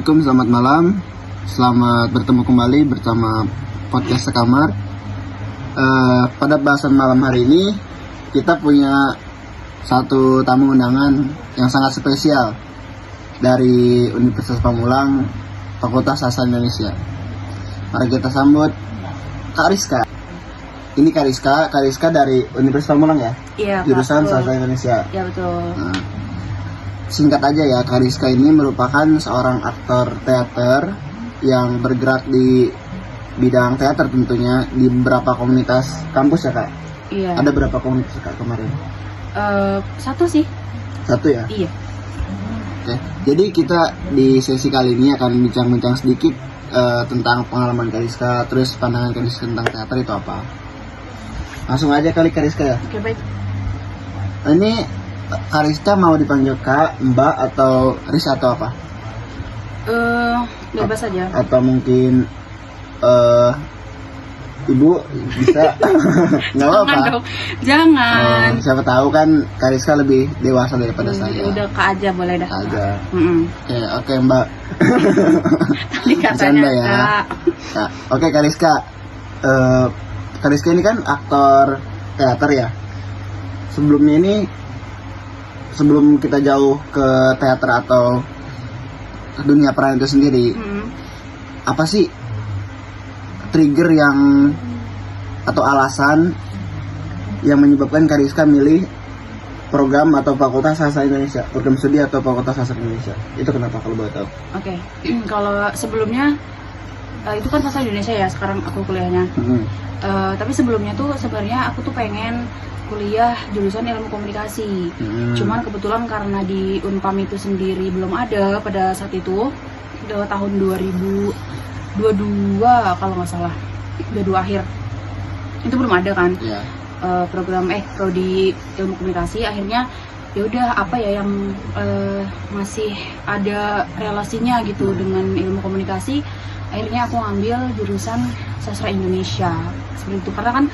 Assalamualaikum, selamat malam. Selamat bertemu kembali bersama podcast Sekamar. Pada bahasan malam hari ini kita punya satu tamu undangan yang sangat spesial dari Universitas Pamulang, Fakultas Sastra Indonesia. Mari kita sambut Kak Rizka. Ini Kak Rizka dari Universitas Pamulang ya? Iya, jurusan betul. Sastra Indonesia. Iya, betul. Nah, singkat aja ya, Kak Rizka ini merupakan seorang aktor teater yang bergerak di bidang teater tentunya di beberapa komunitas kampus ya Kak? Iya. Ada berapa komunitas Kak kemarin? Satu sih. Satu ya? Iya. Oke. Jadi kita di sesi kali ini akan bincang-bincang sedikit tentang pengalaman Kak Rizka, terus pandangan Kak Rizka tentang teater itu apa. Langsung aja kali Kak Rizka ya. Oke, baik. Ini Kak Rizka mau dipanggil Kak, Mbak, atau Riz atau apa? Bebas aja. Atau mungkin Ibu bisa? Nggak apa-apa. Jangan. Siapa tahu kan Kak Rizka lebih dewasa daripada saya. Udah Kak aja boleh dah. Kak aja. Mm-mm. Oke Mbak. Tadi katanya Bercanda ya. Kak. Kak. Oke Kak Rizka. Kak Rizka ini kan aktor teater ya. Sebelum kita jauh ke teater atau dunia peran itu sendiri, apa sih trigger yang atau alasan yang menyebabkan Kak Rizka milih program atau Fakultas Sastra Indonesia, program studi atau Fakultas Sastra Indonesia? Itu kenapa kalau boleh tahu? Oke. Kalau sebelumnya itu kan sastra Indonesia ya, sekarang aku kuliahnya. Tapi sebelumnya tuh sebenarnya aku tuh pengen kuliah jurusan ilmu komunikasi. Cuman kebetulan karena di Unpam itu sendiri belum ada pada saat itu, tahun 2022 kalau nggak salah, 22 akhir itu belum ada kan. Program prodi ilmu komunikasi. Akhirnya ya udah apa ya yang masih ada relasinya gitu dengan ilmu komunikasi. Akhirnya aku ngambil jurusan sastra Indonesia seperti itu, karena kan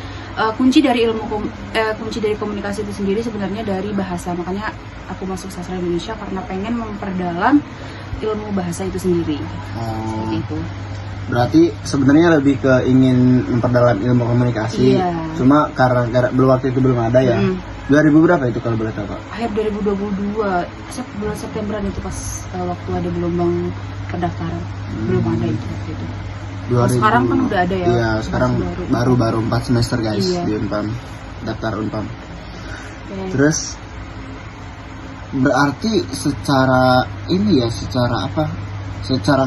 kunci dari komunikasi itu sendiri sebenarnya dari bahasa. Makanya aku masuk sastra Indonesia karena pengen memperdalam ilmu bahasa itu sendiri. Seperti itu. Berarti sebenarnya lebih ke ingin memperdalam ilmu komunikasi. Iya. Cuma karena waktu itu belum ada ya. 2000 berapa itu kalau boleh tahu Pak? Akhir 2022, bulan Septemberan itu pas waktu ada gelombang pendaftaran. Belum ada itu waktu itu. Sekarang kan udah ada ya. Iya, sekarang baru 4 semester guys. Iya. Di Unpam, daftar Unpam. Okay. Terus berarti secara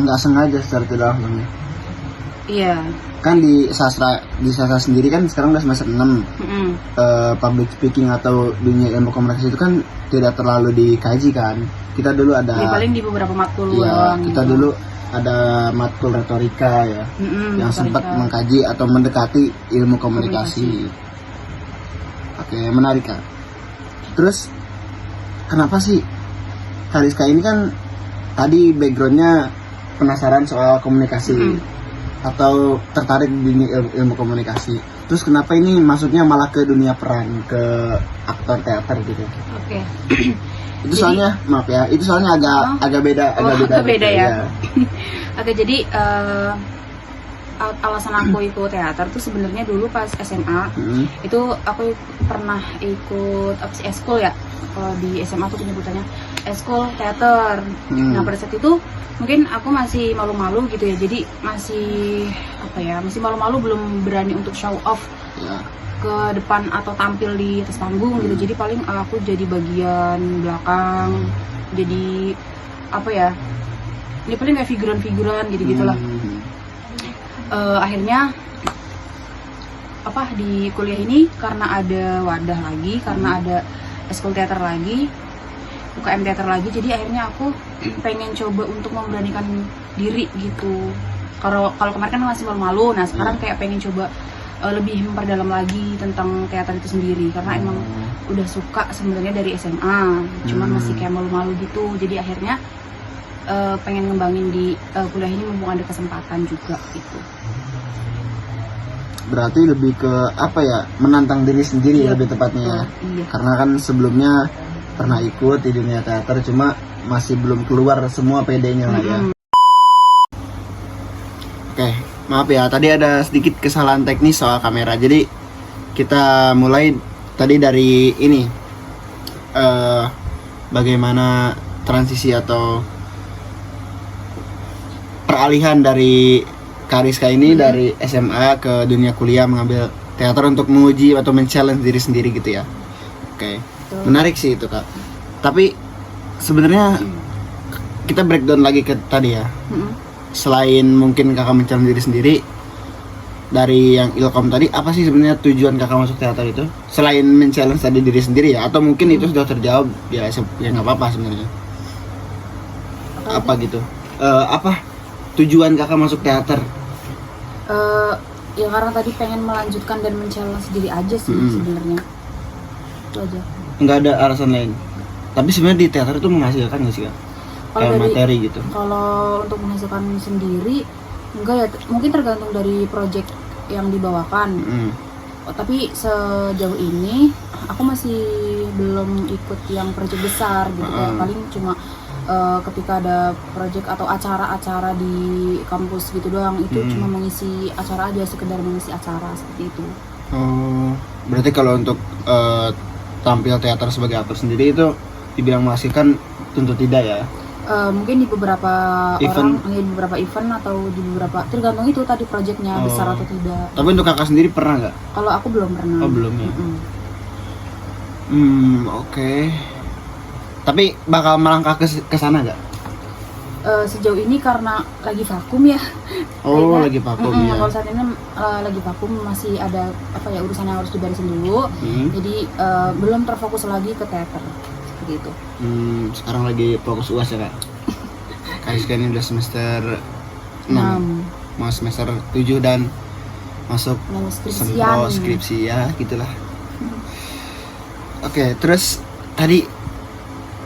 nggak sengaja, secara tidak langsung. Iya. Kan di sastra sendiri kan sekarang udah semester 6. Public speaking atau dunia ilmu komunikasi itu kan tidak terlalu dikaji kan. Kita dulu ada paling di beberapa matkul doang. Kita gitu. dulu ada matkul retorika ya, yang sempat mengkaji atau mendekati ilmu komunikasi. Oke, menarik Kak. Terus kenapa sih Kak Rizka ini kan tadi backgroundnya penasaran soal komunikasi atau tertarik di dunia ilmu komunikasi. Terus kenapa ini maksudnya malah ke dunia peran, ke aktor teater gitu? Oke. Itu soalnya maaf ya, itu soalnya agak beda gitu, ya. Oke, jadi alasan aku ikut teater tuh sebenarnya dulu pas SMA itu aku pernah ikut eskul ya. Kalau di SMA tuh penyebutannya eskul teater. Nah pada saat itu mungkin aku masih malu-malu gitu ya, jadi masih malu-malu, belum berani untuk show off ke depan atau tampil di atas panggung gitu. Jadi paling aku jadi bagian belakang, jadi ini paling kayak figuran gitu-gitulah. Akhirnya di kuliah ini karena ada wadah lagi, karena ada eskul teater lagi, UKM teater lagi, jadi akhirnya aku pengen coba untuk memberanikan diri gitu. Kalau kemarin kan masih malu-malu, nah sekarang kayak pengen coba lebih memperdalam lagi tentang teater itu sendiri, karena emang udah suka sebenarnya dari SMA, cuman masih kayak malu-malu gitu. Jadi akhirnya pengen ngembangin di kuliah ini mumpung ada kesempatan juga gitu. Berarti lebih ke menantang diri sendiri lebih tepatnya. Karena kan sebelumnya pernah ikut di dunia teater, cuma masih belum keluar semua PD-nya lah ya. maaf ya, tadi ada sedikit kesalahan teknis soal kamera. Jadi kita mulai tadi dari ini bagaimana transisi atau peralihan dari Kariska ini dari SMA ke dunia kuliah mengambil teater untuk menguji atau men-challenge diri sendiri gitu ya. Oke. Menarik sih itu, Kak. Tapi sebenarnya kita breakdown lagi ke tadi ya. Selain mungkin kakak men-challenge diri sendiri dari yang Ilkom tadi, apa sih sebenarnya tujuan kakak masuk teater itu? Selain men-challenge tadi diri sendiri ya, atau mungkin itu sudah terjawab ya nggak apa-apa sebenarnya. Apa gitu? Apa tujuan kakak masuk teater? Ya karena tadi pengen melanjutkan dan men-challenge diri aja sih sebenarnya. Itu aja. Nggak ada alasan lain. Tapi sebenarnya di teater itu menghasilkan nggak sih, Kak? Kayak materi gitu. Kalau untuk menghasilkan sendiri enggak ya, mungkin tergantung dari project yang dibawakan. Tapi sejauh ini aku masih belum ikut yang project besar gitu. Kayak paling cuma ketika ada project atau acara-acara di kampus gitu doang, itu cuma mengisi acara aja, sekedar mengisi acara seperti itu. Oh, berarti kalau untuk tampil teater sebagai aktor sendiri itu dibilang menghasilkan tentu tidak ya? Mungkin di beberapa event. orang, di beberapa event atau di beberapa, tergantung itu tadi projectnya besar atau tidak. Tapi untuk kakak sendiri pernah nggak? Kalau aku belum pernah. Oh belum ya. Oke. Tapi bakal melangkah ke sana nggak? Sejauh ini karena lagi vakum ya. Oh Kayaknya, lagi vakum ya. Kalau saat ini lagi vakum, masih ada urusan yang harus diberesin dulu. Jadi belum terfokus lagi ke teater seperti itu. Sekarang lagi fokus UAS ya, Kak. Kariska ini udah semester 6. Mau semester 7 dan masuk skripsi ya gitulah. Oke, terus tadi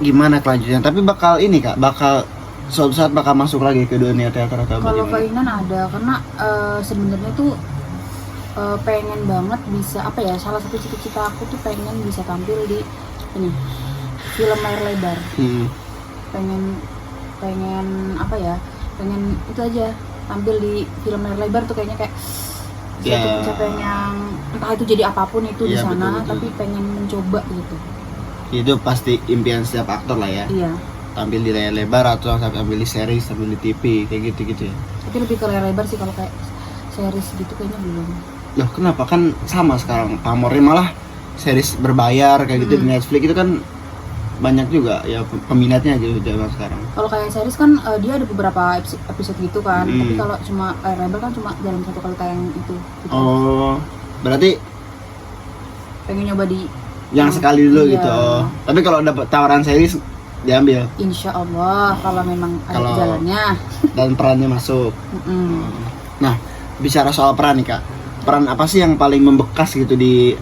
gimana kelanjutannya? Tapi bakal ini, Kak, suatu saat bakal masuk lagi ke dunia teater atau bagaimana? Kalau keinginan ada, karena sebenarnya tuh pengen banget bisa salah satu cita-cita aku tuh pengen bisa tampil di ini film layar lebar. Pengen pengen itu aja, tampil di film layar lebar tuh kayaknya kayak satu pencapaian yang entah itu jadi apapun itu di sana, betul. Tapi pengen mencoba gitu. Itu pasti impian setiap aktor lah ya. Iya. Tampil di layar lebar atau tampil di series, tampil di TV kayak gitu ya. Tapi lebih ke layar lebar sih, kalau kayak series gitu kayaknya belum. Loh kenapa? Kan sama sekarang pamornya malah series berbayar kayak gitu di Netflix itu kan banyak juga ya peminatnya gitu zaman sekarang. Kalau kayak series kan dia ada beberapa episode gitu kan. Tapi kalau cuma layar lebar kan cuma dalam satu kali tayang itu gitu. Oh, berarti pengen nyoba di yang sekali dulu gitu. Tapi kalau dapat tawaran series diambil. Insya Allah kalau memang ada jalannya dan perannya masuk. Nah, bicara soal peran nih, Kak. Peran apa sih yang paling membekas gitu di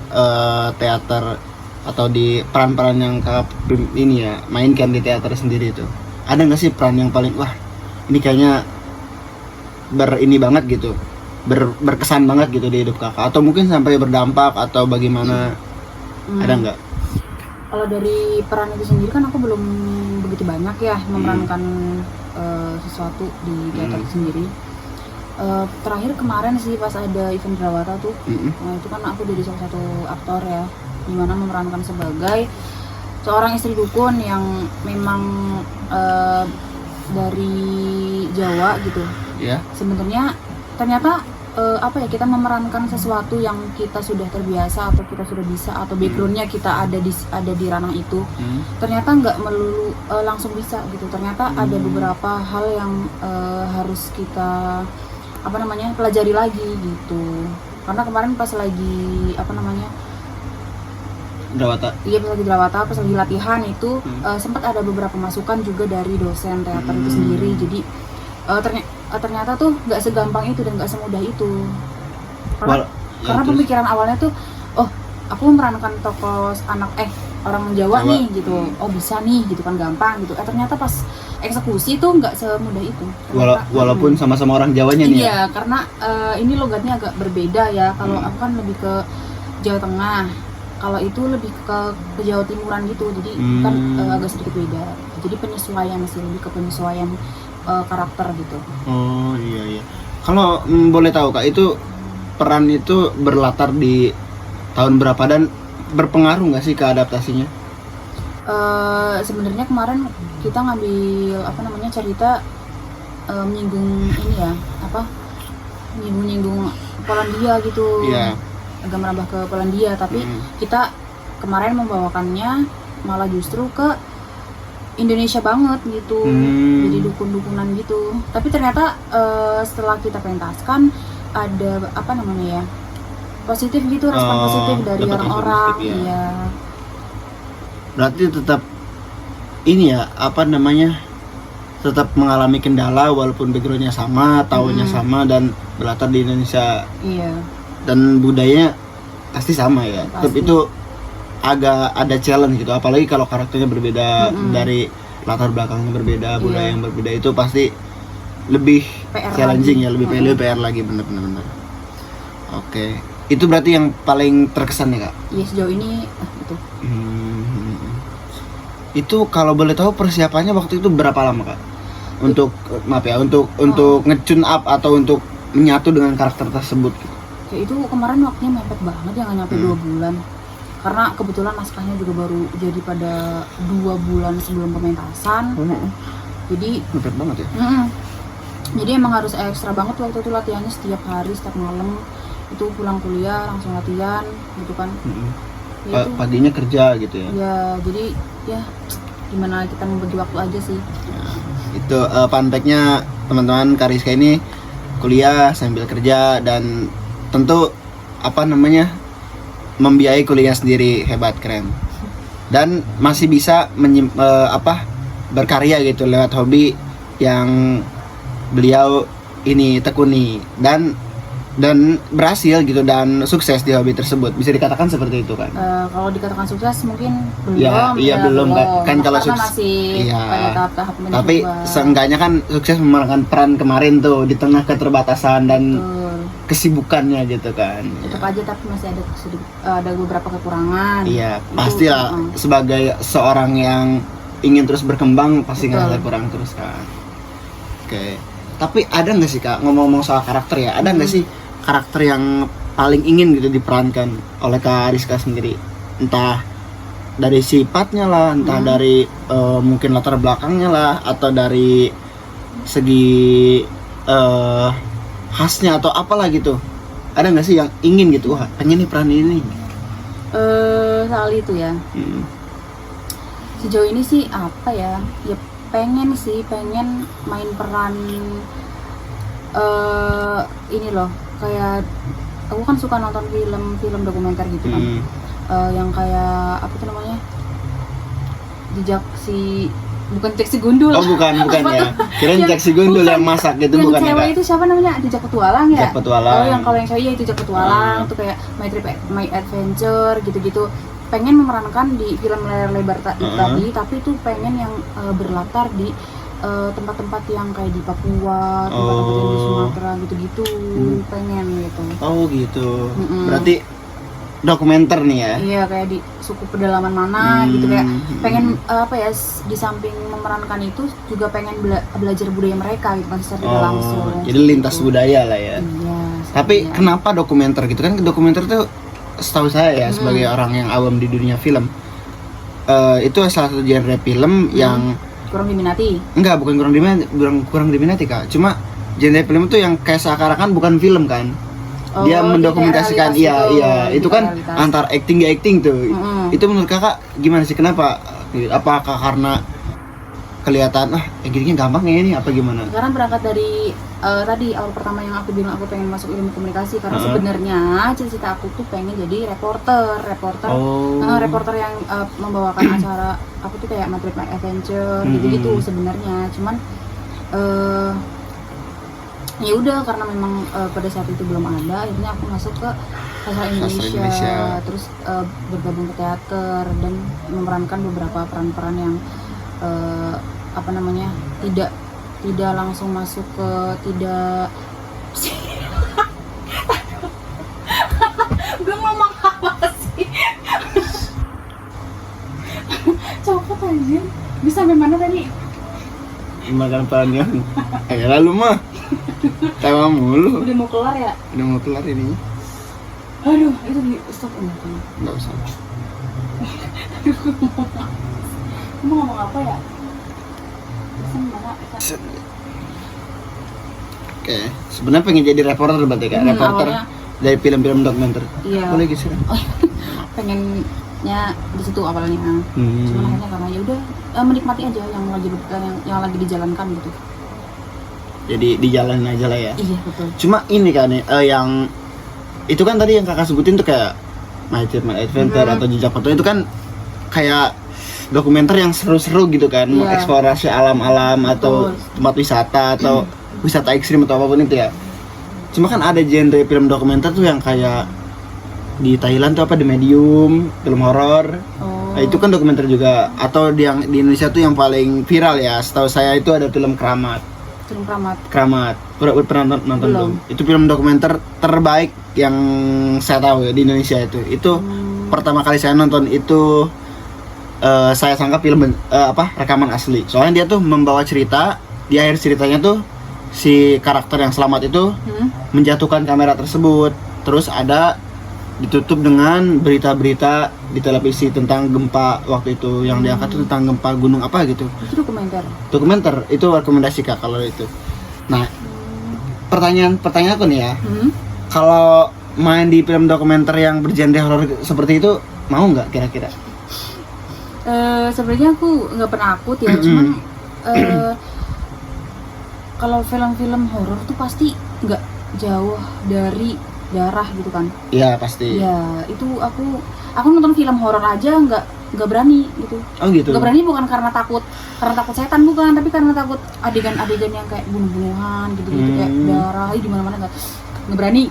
teater atau di peran-peran yang Kak ini ya mainkan di teater sendiri itu? Ada nggak sih peran yang paling ini kayaknya ini banget gitu, berkesan banget gitu di hidup Kakak, atau mungkin sampai berdampak atau bagaimana? Ada nggak? Kalau dari peran itu sendiri kan aku belum begitu banyak ya memerankan sesuatu di teater sendiri. Terakhir kemarin sih pas ada event Drawata tuh, nah, itu kan aku jadi salah satu aktor ya, dimana memerankan sebagai seorang istri dukun yang memang dari Jawa gitu. Sebenarnya ternyata kita memerankan sesuatu yang kita sudah terbiasa atau kita sudah bisa atau backgroundnya kita ada di ranah itu, ternyata nggak melulu langsung bisa gitu. Ternyata ada beberapa hal yang harus kita pelajari lagi gitu. Karena kemarin pas lagi Drawata. Iya, pas lagi Drawata, pas lagi latihan itu sempat ada beberapa masukan juga dari dosen teater itu sendiri. Jadi ternyata tuh nggak segampang itu dan nggak semudah itu. Karena pemikiran awalnya tuh, aku memerankan tokoh orang Jawa nih gitu, bisa nih gitu kan, gampang gitu. Ternyata pas eksekusi tuh nggak semudah itu. Walaupun sama-sama orang Jawanya nih. Iya, karena ini logatnya agak berbeda ya. Kalau aku kan lebih ke Jawa Tengah, kalau itu lebih ke Jawa Timuran gitu. Jadi kan agak sedikit beda. Jadi penyesuaian sih, lebih ke penyesuaian karakter gitu. Oh iya. Kalau boleh tahu Kak, itu peran itu berlatar di tahun berapa dan berpengaruh nggak sih ke adaptasinya? Sebenarnya kemarin kita ngambil apa namanya cerita menyinggung ini ya, apa nyinggung Polandia gitu. Iya. Agak merambah ke Polandia, tapi kita kemarin membawakannya malah justru ke Indonesia banget gitu. Jadi dukun-dukunan gitu. Tapi ternyata setelah kita pentaskan ada apa namanya ya, positif gitu, respon positif dari dapat orang-orang. positif, ya. Iya. Berarti tetap ini ya, apa namanya, tetap mengalami kendala walaupun backgroundnya sama, tahunnya sama, dan berlatar di Indonesia. Iya. Dan budayanya pasti sama ya. Pasti. Tapi itu agak ada challenge gitu, apalagi kalau karakternya berbeda, dari latar belakangnya berbeda, budaya yang berbeda, itu pasti lebih PR challenging lagi. ya, lebih PR lagi, bener. Oke, itu berarti yang paling terkesan ya Kak? Iya, sejauh ini itu. Itu kalau boleh tahu persiapannya waktu itu berapa lama Kak? Untuk maaf ya, untuk nge-tune up atau untuk menyatu dengan karakter tersebut gitu. Ya itu kemarin waktunya mepet banget ya, nggak nyampe 2 bulan. Karena kebetulan naskahnya juga baru jadi pada 2 bulan sebelum pementasan. Jadi mepet banget ya. Jadi emang harus ekstra banget waktu itu latihannya setiap hari, setiap malam. Itu pulang kuliah langsung latihan gitu kan. Ya, Paginya kerja gitu ya. Ya, jadi ya gimana kita membagi waktu aja sih. Itu fun fact-nya teman-teman, Kariska ini kuliah sambil kerja dan tentu apa namanya, membiayai kuliah sendiri, hebat, keren. Dan masih bisa berkarya gitu lewat hobi yang beliau ini tekuni, dan berhasil gitu dan sukses di hobi tersebut. Bisa dikatakan seperti itu kan? Kalau dikatakan sukses mungkin belum. Iya, belum kan kalau karena sukses masih pada tahap-tahap mencoba. tapi seenggaknya kan sukses memerankan peran kemarin tuh di tengah keterbatasan dan kesibukannya gitu kan. Tetap aja tapi masih ada beberapa kekurangan. Iya, pastilah sebagai seorang yang ingin terus berkembang pasti ngerasa kurang terus kan. Oke. Tapi ada nggak sih Kak, ngomong-ngomong soal karakter ya, ada nggak sih karakter yang paling ingin gitu diperankan oleh Kak Rizka sendiri? Entah dari sifatnya lah, entah dari mungkin latar belakangnya lah, atau dari segi khasnya atau apalah gitu. Ada nggak sih yang ingin gitu, wah pengen nih peran ini? Soal itu ya. Sejauh ini sih apa ya? Ya pengen main peran ini loh, kayak aku kan suka nonton film dokumenter gitu kan. Yang kayak apa tuh namanya? Bukan Jejak Si Gundul. Oh bukan ya. Kirain Jejak Si Gundul yang masak gitu, yang bukan ya. Yang cewek itu siapa namanya? Jejak Petualang ya? Jejak Petualang. Oh, yang kalau yang cewek ya itu Jejak Petualang, tuh kayak My Adventure gitu-gitu. Pengen memerankan di film layar lebar tadi, tapi itu pengen yang berlatar di tempat-tempat yang kayak di Papua, tempat-tempat yang di Sumatera gitu-gitu. Pengen gitu. Oh gitu. Berarti dokumenter nih ya? Iya, kayak di suku pedalaman mana gitu, kayak pengen apa ya, di samping memerankan itu juga pengen belajar budaya mereka gitu kan secara langsung. Jadi lintas budaya lah ya. Iya. Tapi kenapa dokumenter gitu kan? Dokumenter tuh setahu saya ya, sebagai orang yang awam di dunia film, itu salah satu genre film yang kurang diminati. Enggak, bukan kurang diminati Kak. Cuma genre film itu yang kayak seakan-akan bukan film kan. Dia mendokumentasikan, iya, itu kan realitas. Antar acting gak acting tuh. Itu menurut Kakak gimana sih, kenapa? Apakah karena kelihatan gini gampang ya ini, apa gimana? Sekarang berangkat dari tadi awal pertama yang aku bilang aku pengen masuk ilmu komunikasi, karena sebenarnya cita-cita aku tuh pengen jadi reporter yang membawakan acara aku tuh kayak My Adventure gitu sebenarnya. Cuman ya udah, karena memang pada saat itu belum ada, akhirnya aku masuk ke Sastra Indonesia. Terus bergabung ke teater dan memerankan beberapa peran-peran yang apa namanya, tidak langsung masuk ke gue ngomong apa sih? Copot aja. Bisa sampai mana tadi? Makan perannya. Lalu mah ketawa mulu. Udah mau kelar ya? Udah mau kelar ini. Aduh, itu di stop enggak? Enggak usah. Kamu ngomong apa ya? Pesan mana? Oke, sebenarnya pengen jadi reporter berarti Kak, reporter awalnya, dari film-film dokumenter. iya. Boleh gitu. Pengennya di situ awalnya. Cuman akhirnya karena ya udah menikmati aja yang lagi dijalankan gitu. Jadi dijalanin aja lah ya. Iya, betul. Cuma ini kan yang itu kan tadi yang Kakak sebutin tuh kayak My Trip My Adventure atau Jejak Foto itu kan kayak dokumenter yang seru-seru gitu kan, mengeksplorasi alam-alam atau tempat wisata atau wisata ekstrim atau apapun itu ya. Cuma kan ada genre film dokumenter tuh yang kayak di Thailand tuh apa The Medium, film horor. Nah, itu kan dokumenter juga. Atau di Indonesia tuh yang paling viral ya, setahu saya itu ada film Keramat. Film Keramat. Keramat. Pernah nonton belum? Itu film dokumenter terbaik yang saya tahu ya di Indonesia itu. Itu pertama kali saya nonton itu saya sangka film rekaman asli. Soalnya dia tuh membawa cerita, di akhir ceritanya tuh si karakter yang selamat itu menjatuhkan kamera tersebut. Terus ada ditutup dengan berita-berita di televisi tentang gempa waktu itu yang diangkat tuh tentang gempa gunung apa gitu. Itu dokumenter Itu rekomendasi Kak kalau itu. Nah, pertanyaan aku nih ya, kalau main di film dokumenter yang bergenre horor seperti itu mau nggak kira-kira? Sebenarnya aku nggak pernah akut ya, cuman kalau film-film horor tuh pasti nggak jauh dari darah gitu kan. Iya pasti. Ya itu aku nonton film horor aja nggak berani gitu. Oh gitu. Nggak berani bukan karena takut setan bukan, tapi karena takut adegan-adegan yang kayak bunuh-bunuhan gitu kayak darah di mana-mana nggak berani.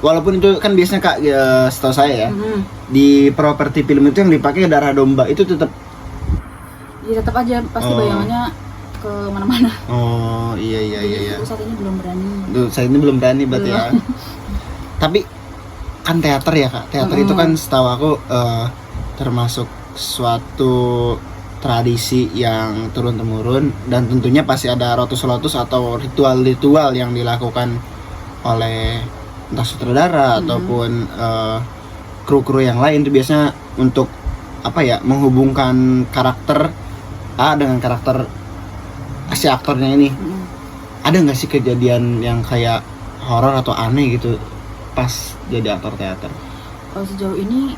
Walaupun itu kan biasanya Kak ya, setahu saya ya di properti film itu yang dipakai darah domba itu tetap. Ya tetap aja pasti bayangannya ke mana-mana. Oh iya. Saat ini belum berani. Saat ini belum berani berarti ya. Tapi kan teater ya Kak. Teater itu kan setahu aku termasuk suatu tradisi yang turun-temurun dan tentunya pasti ada lotus-lotus atau ritual-ritual yang dilakukan oleh entah sutradara ataupun kru-kru yang lain itu biasanya untuk menghubungkan karakter A dengan karakter si aktornya ini. Ada nggak sih kejadian yang kayak horor atau aneh gitu pas jadi aktor teater? Kalau sejauh ini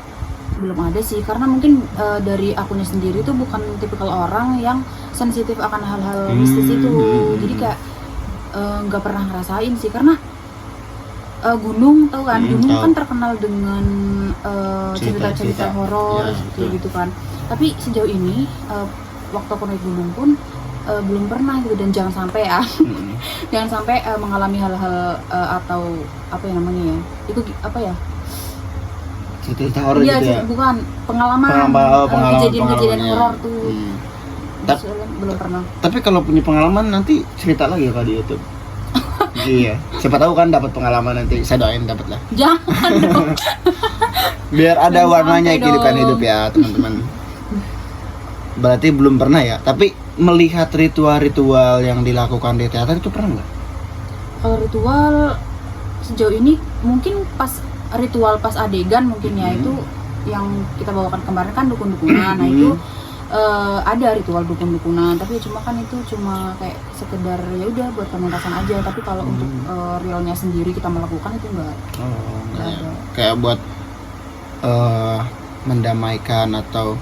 belum ada sih, karena mungkin dari akunya sendiri tuh bukan tipikal orang yang sensitif akan hal-hal mistis itu. Jadi kayak nggak pernah ngerasain sih, karena Gunung tahu kan, Gunung kan terkenal dengan cerita-cerita horor gitu kan. Tapi sejauh ini waktu aku naik gunung pun belum pernah gitu, dan jangan sampai jangan sampai mengalami hal-hal atau apa yang namanya ya, itu apa ya, cerita horor gitu ya? Bukan pengalaman kejadian horor tuh. Belum pernah. Tapi kalau punya pengalaman nanti cerita lagi ya Kak di YouTube. Iya, siapa tahu kan dapat pengalaman nanti. Saya doain dapat lah. Jangan dong. Biar ada warnanya kehidupan hidup ya teman-teman. Berarti belum pernah ya. Tapi melihat ritual-ritual yang dilakukan di teater itu pernah nggak? Kalau ritual sejauh ini mungkin pas adegan mungkin ya, itu yang kita bawakan kemarin kan dukun-dukunan. Nah itu ada ritual dukun-dukunan, tapi cuma kayak sekedar ya udah buat pementasan aja. Tapi kalau untuk realnya sendiri kita melakukan itu enggak. Ada. Kayak buat mendamaikan atau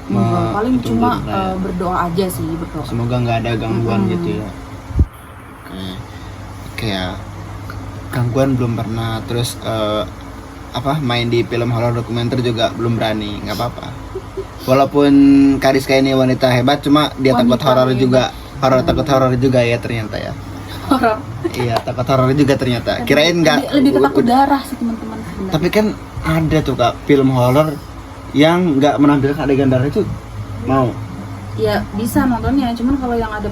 paling cuma berdoa aja sih, berdoa. Semoga nggak ada gangguan gitu ya. Kayak gangguan belum pernah. Terus main di film horor dokumenter juga belum berani. Nggak apa-apa. Walaupun Kariska ini wanita hebat, cuma dia takut horor juga. Takut horor juga ya ternyata ya. Horor. Iya, takut horor juga ternyata. Kirain nggak. Lebih takut darah sih teman-teman. Tapi kan ada tuh Kak film horor yang nggak menampilkan adegan darah itu mau? Ya bisa nontonnya, cuman kalau yang ada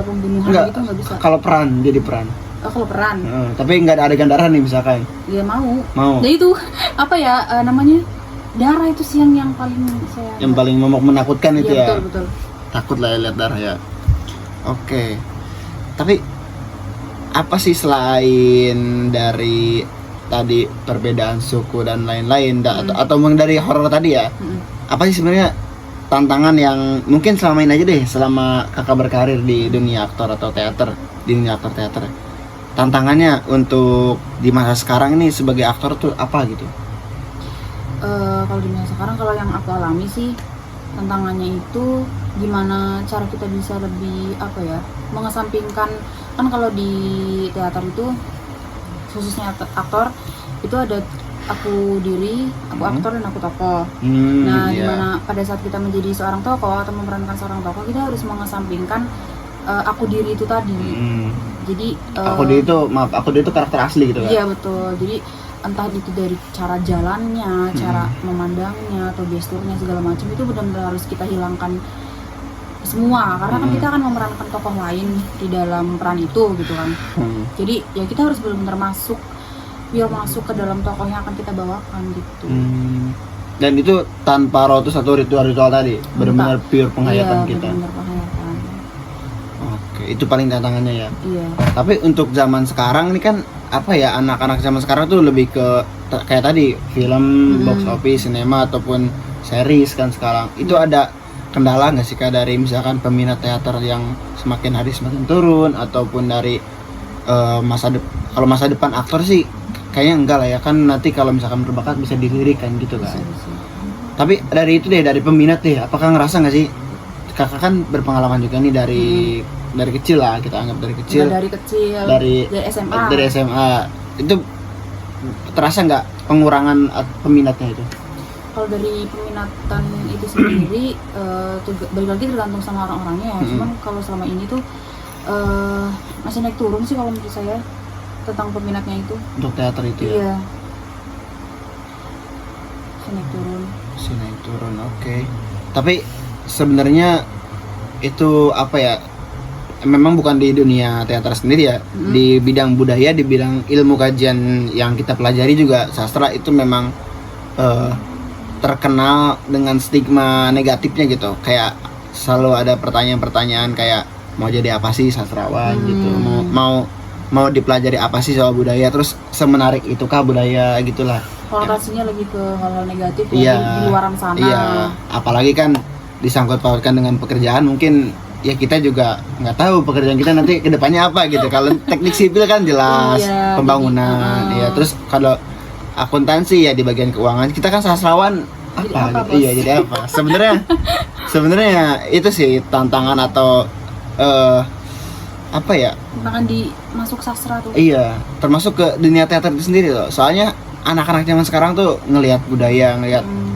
pembunuhan gitu nggak bisa. Kalau jadi peran. Kalau peran. Tapi nggak ada adegan darah nih misalkan. Ya mau. Jadi itu namanya? Darah itu sih yang paling saya. Yang paling menakutkan itu ya. Betul. Takut lah ya lihat darah ya. Oke. Tapi apa sih selain dari tadi perbedaan suku dan lain-lain atau dari horor tadi ya? Apa sih sebenarnya tantangan yang mungkin selama ini aja deh, selama kakak berkarir di dunia aktor atau teater, di dunia aktor teater, tantangannya untuk di masa sekarang ini sebagai aktor tuh apa gitu? Kalau di masa sekarang, kalau yang aku alami sih tantangannya itu gimana cara kita bisa lebih apa ya, mengesampingkan, kan kalau di teater itu khususnya aktor itu ada aku diri, aku aktor dan aku tokoh. Nah, gimana pada saat kita menjadi seorang tokoh atau memerankan seorang tokoh, kita harus mengesampingkan aku diri itu tadi. Jadi aku diri itu karakter asli gitu kan? Iya betul. Jadi entah itu dari cara jalannya, cara memandangnya atau gesturnya segala macam, itu benar-benar harus kita hilangkan semua, karena kan kita akan memerankan tokoh lain di dalam peran itu gitu kan. Jadi ya kita harus benar-benar masuk ke dalam tokoh yang akan kita bawakan gitu. Dan itu tanpa rotus atau ritual-ritual tadi, benar-benar pure penghayatan kita. Benar-benar penghayatan. Oke, itu paling tantangannya ya. Iya. Tapi untuk zaman sekarang ini kan apa ya, anak-anak zaman sekarang tuh lebih ke kayak tadi film, box office, sinema ataupun series kan sekarang. Itu ada kendala nggak sih Kak dari misalkan peminat teater yang semakin hari semakin turun, ataupun dari kalau masa depan aktor sih kayaknya enggak lah ya, kan nanti kalau misalkan berbakat bisa dilirik kan gitu kan. Bisa. Tapi dari itu deh, dari peminat deh, apakah ngerasa nggak sih, kakak kan berpengalaman juga nih dari kecil lah, kita anggap dari kecil, dari SMA itu terasa nggak pengurangan peminatnya itu? Kalau dari peminatan itu sendiri balik lagi tergantung sama orang-orangnya ya. Cuman kalau selama ini tuh masih naik turun sih kalau menurut saya tentang peminatnya itu. Untuk teater itu ya? Iya. Masih naik turun. Oke. Tapi sebenarnya itu apa ya? Memang bukan di dunia teater sendiri ya. Di bidang budaya, di bidang ilmu kajian yang kita pelajari juga, sastra itu memang terkenal dengan stigma negatifnya gitu. Kayak selalu ada pertanyaan-pertanyaan kayak mau jadi apa sih sastrawan gitu, mau dipelajari apa sih soal budaya, terus semenarik itukah budaya gitulah. Konotasinya lebih ke hal-hal negatif ya, di luaran sana. Iya, apalagi kan disangkut pautkan dengan pekerjaan, mungkin ya kita juga nggak tahu pekerjaan kita nanti kedepannya apa gitu. Kalau teknik sipil kan jelas, pembangunan, ya. Terus kalau akuntansi ya di bagian keuangan, kita kan sastrawan apa gitu. Iya, jadi apa? Sebenarnya itu sih tantangan atau apa ya? Tantangan di masuk sastra tuh. Iya, termasuk ke dunia teater itu sendiri loh. Soalnya anak-anak zaman sekarang tuh ngelihat budaya,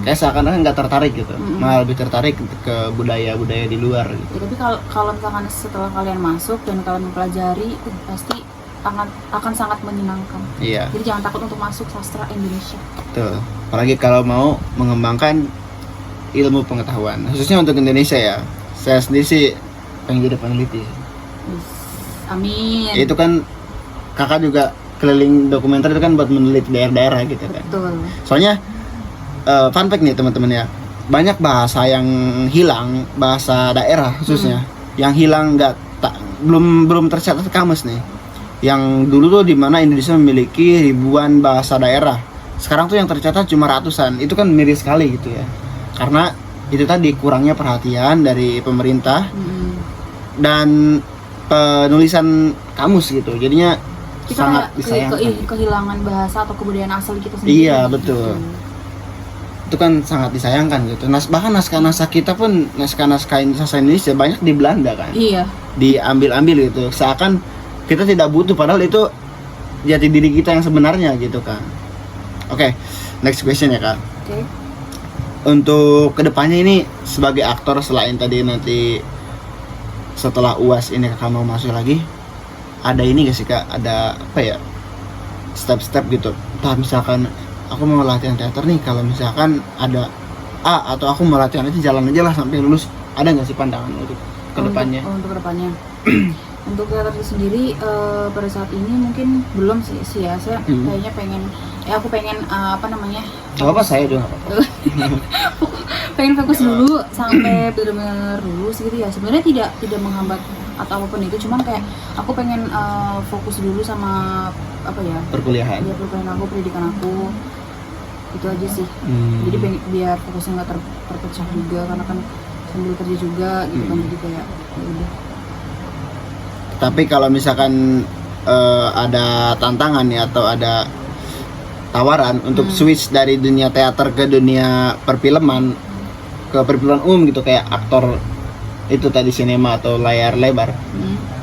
kayak seakan-akan nggak tertarik gitu, malah lebih tertarik ke budaya-budaya di luar gitu. Ya, tapi kalau misalkan setelah kalian masuk dan kalian mempelajari, pasti akan sangat menyenangkan. Iya. Jadi jangan takut untuk masuk sastra Indonesia. Betul. Apalagi kalau mau mengembangkan ilmu pengetahuan, khususnya untuk Indonesia ya. Saya sendiri sih pengen jadi peneliti. Amin. Itu kan kakak juga keliling dokumenter itu kan buat meneliti daerah-daerah gitu kan. Betul. Soalnya fun fact nih teman-teman ya, banyak bahasa yang hilang, bahasa daerah khususnya, yang hilang belum tercatat kamus nih. Yang dulu tuh di mana Indonesia memiliki ribuan bahasa daerah, sekarang tuh yang tercatat cuma ratusan. Itu kan miris sekali gitu ya, karena itu tadi kurangnya perhatian dari pemerintah dan penulisan kamus gitu. Jadinya kita sangat disayangkan. Kehilangan bahasa atau kebudayaan asal kita sendiri. Iya betul. Itu kan sangat disayangkan gitu. Bahkan naskah-naskah kita pun, naskah-naskah sastra Indonesia banyak di Belanda kan. Iya. Diambil-ambil gitu. Seakan kita tidak butuh, padahal itu jati diri kita yang sebenarnya gitu kan. Oke, next question ya Kak. Oke. Untuk kedepannya ini sebagai aktor, selain tadi nanti setelah UAS ini Kakak mau masuk lagi, ada ini gak sih Kak? Ada apa ya, step-step gitu? Entah misalkan aku mau latihan teater nih, kalau misalkan ada A, atau aku mau latihan aja jalan aja lah sampai lulus, ada gak sih pandangan untuk kedepannya? Untuk kedepannya. Untuk teater itu sendiri pada saat ini mungkin belum sih ya. Saya kayaknya aku pengen apa saya juga nggak apa-apa. pengen fokus dulu sampai benar-benar lulus gitu ya. Sebenarnya tidak menghambat atau apapun itu, cuman kayak aku pengen fokus dulu sama apa ya, perkuliahan. Ya perkuliahan aku, pendidikan aku, itu aja sih. Jadi biar fokusnya nggak terpecah juga, karena kan sambil kerja juga gitu kan, jadi kayak ya udah. Tapi kalau misalkan ada tantangan nih atau ada tawaran untuk switch dari dunia teater ke dunia perfilman, ke perfilman umum gitu, kayak aktor itu tadi sinema atau layar lebar,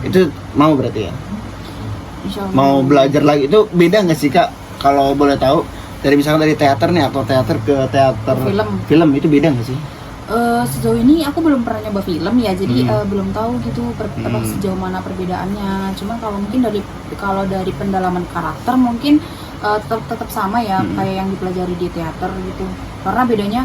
itu mau berarti ya? Insyaallah. Mau belajar lagi, itu beda nggak sih Kak? Kalau boleh tahu, dari misalkan dari teater nih, aktor teater ke teater film itu beda nggak sih? Sejauh ini aku belum pernah nyoba film ya, jadi belum tahu gitu apa sejauh mana perbedaannya. Cuma kalau mungkin dari pendalaman karakter mungkin tetap sama ya, kayak yang dipelajari di teater gitu. Karena bedanya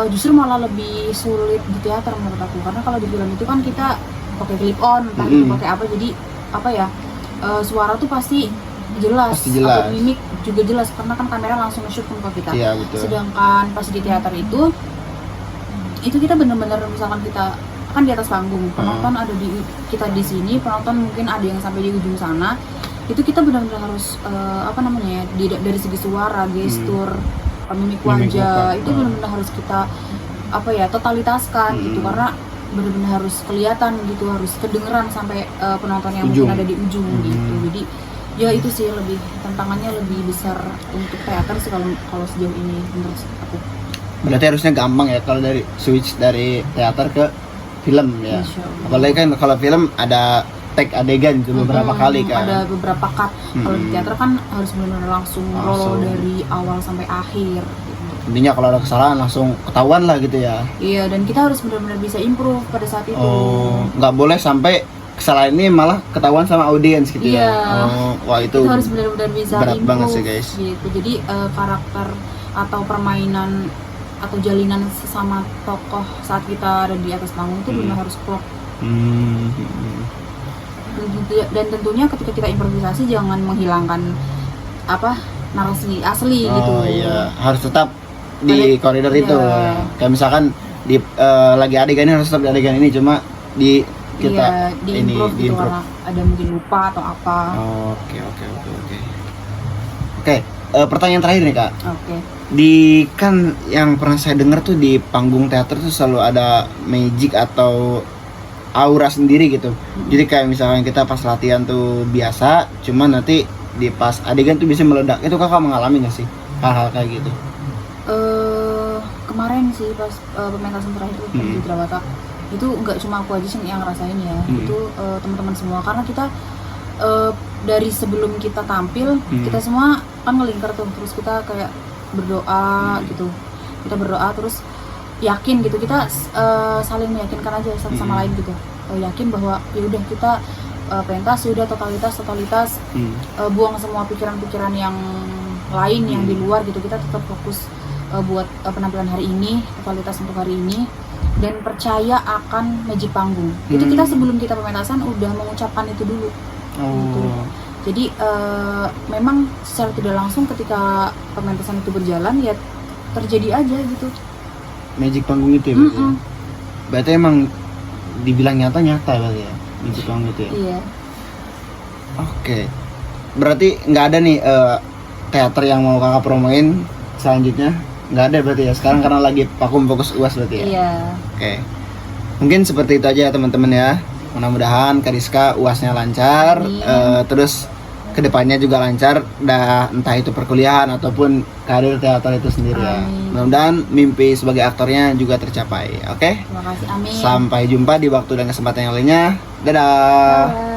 justru malah lebih sulit di teater menurut aku, karena kalau di film itu kan kita pakai clip on, entah itu pakai apa, jadi apa ya, suara tuh pasti jelas. Atau mimik juga jelas, karena kan kamera langsung nge-shoot ke muka kita. Iya, betul. Sedangkan pas di teater itu kita benar-benar misalkan kita kan di atas panggung, penonton ada kita di sini, penonton mungkin ada yang sampai di ujung sana, itu kita benar-benar harus dari segi suara, gestur, mimik wajah itu benar-benar harus kita totalitaskan gitu, karena benar-benar harus kelihatan gitu, harus kedengeran sampai penonton yang mungkin ada di ujung gitu. Jadi ya itu sih lebih tantangannya lebih besar untuk teater sih kalau sejauh ini menurut aku. Berarti harusnya gampang ya kalau dari switch dari teater ke film ya. Apalagi kan kalau film ada take adegan itu beberapa kali kan. Ada beberapa cut. Kalau di teater kan harus benar-benar langsung roll dari awal sampai akhir gitu. Intinya kalau ada kesalahan langsung ketahuan lah gitu ya. Iya, dan kita harus benar-benar bisa improve pada saat itu. Nggak boleh sampai kesalahan ini malah ketahuan sama audiens gitu ya. Wah itu kita harus benar-benar bisa berat improve banget sih guys. Gitu. Jadi karakter atau permainan atau jalinan sesama tokoh saat kita ada di atas panggung itu benar harus klop. Dan tentunya ketika kita improvisasi jangan menghilangkan narasi asli gitu. Oh iya, harus tetap di koridor itu. Kayak misalkan di lagi adegan ini harus tetap di adegan ini, cuma di kita di-improve gitu karena ada mungkin lupa atau apa. Oke, pertanyaan terakhir nih Kak. Oke. Kan yang pernah saya dengar tuh di panggung teater tuh selalu ada magic atau aura sendiri gitu. Jadi kayak misalkan kita pas latihan tuh biasa, cuman nanti di pas adegan tuh bisa meledak. Itu Kakak mengalami nggak sih hal-hal kayak gitu? Kemarin sih pas pementasan terakhir itu di Drawata, itu nggak cuma aku aja sih yang ngerasain ya, itu teman-teman semua, karena kita dari sebelum kita tampil kita semua kan ngelingkar tuh, terus kita kayak berdoa gitu, kita berdoa terus yakin gitu, kita saling meyakinkan aja satu sama lain gitu, yakin bahwa ya udah kita pentas udah totalitas buang semua pikiran-pikiran yang lain yang di luar gitu, kita tetap fokus buat penampilan hari ini, totalitas untuk hari ini, dan percaya akan magic panggung. Itu kita sebelum kita pementasan udah mengucapkan itu dulu. Gitu. Jadi memang secara tidak langsung ketika pementasan itu berjalan ya terjadi aja gitu. Magic panggung itu ya? Berarti emang dibilang nyata berarti ya magic panggung itu ya? Iya. Oke. Berarti nggak ada nih teater yang mau Kakak promoin selanjutnya? Nggak ada berarti ya? Sekarang karena lagi vakum fokus UAS berarti ya? Iya. Oke. Mungkin seperti itu aja teman-teman ya. Mudah-mudahan Kariska UASnya lancar, terus kedepannya juga lancar, entah itu perkuliahan ataupun karir teater itu sendiri ya. Mudah-mudahan mimpi sebagai aktornya juga tercapai. Oke? Terima kasih, amin. Sampai jumpa di waktu dan kesempatan yang lainnya. Dadah.